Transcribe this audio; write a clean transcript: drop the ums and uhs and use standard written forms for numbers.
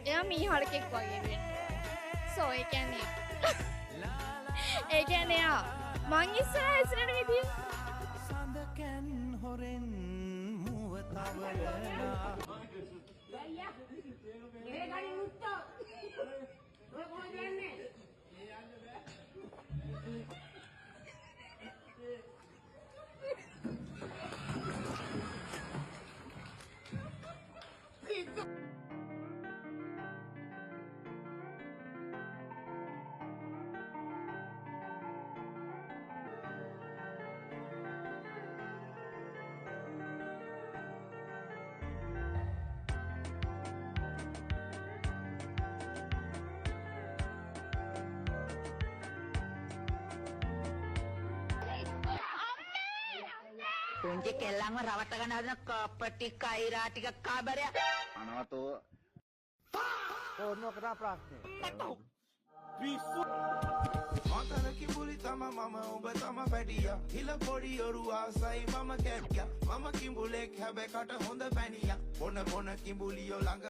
එයා මීහරකෙක් වගේ වෙන්නේ. සෝ ඒ කියන්නේ එයා මං ඉස්සරහ ඉස්සරහට විදිය සඳකන් හොරෙන් මුව තවලලා අයියා මේ ගාඩි මුත්තෝ ඔය කොහෙද යන්නේ පුංචි කෙල්ලන්ව රවට්ට ගන්න හදන කපටි කයිරා ටික කාබරය අනවතෝ ඕනෝකටා ප්‍රශ්නේ. මතර කිඹුලි තම මම ඔබ තම පැටියා හිල පොඩි ඔරු ආසයි මම කැප්ටියා මම කිඹුලෙක් හැබැයි කට හොඳ පැණියා බොන කිඹුලියෝ ළඟ